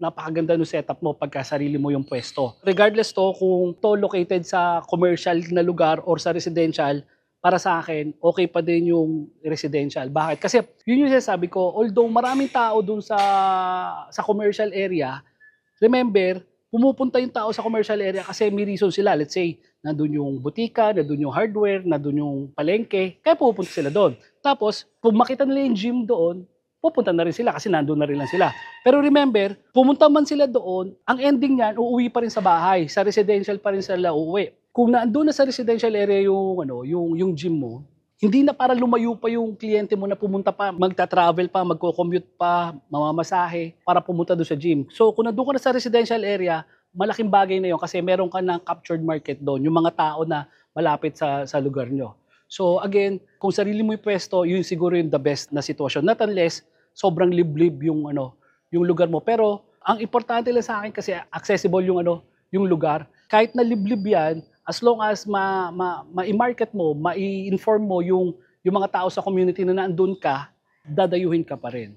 napakaganda ng setup mo pagka sarili mo yung pwesto. Regardless to kung to located sa commercial na lugar or sa residential, para sa akin, okay pa din yung residential. Bakit? Kasi yun yung sinasabi ko, although maraming tao dun sa commercial area, remember, pumupunta yung tao sa commercial area kasi may reason sila. Let's say, nandun yung butika, nandun yung hardware, nandun yung palengke, kaya pupunta sila doon. Tapos, kung makita nila yung gym doon, pupunta na rin sila kasi nandun na rin lang sila. Pero remember, pumunta man sila doon, ang ending niyan, uuwi pa rin sa bahay. Sa residential pa rin sila uuwi. Kung naandun na sa residential area yung gym mo, hindi na para lumayo pa yung kliyente mo na pumunta pa, magta-travel pa, magko-commute pa, mamamasahe para pumunta doon sa gym. So kung nandoon ka na sa residential area, malaking bagay na 'yon kasi meron ka ng captured market doon, yung mga tao na malapit sa lugar nyo. So again, kung sarili mo yung pwesto, yun siguro yung the best na sitwasyon. Not unless sobrang liblib yung lugar mo. Pero ang importante lang sa akin kasi accessible yung lugar. Kahit na liblib yan, as long as ma-market mo, ma-inform mo yung mga tao sa community na nandun ka, dadayuhin ka pa rin.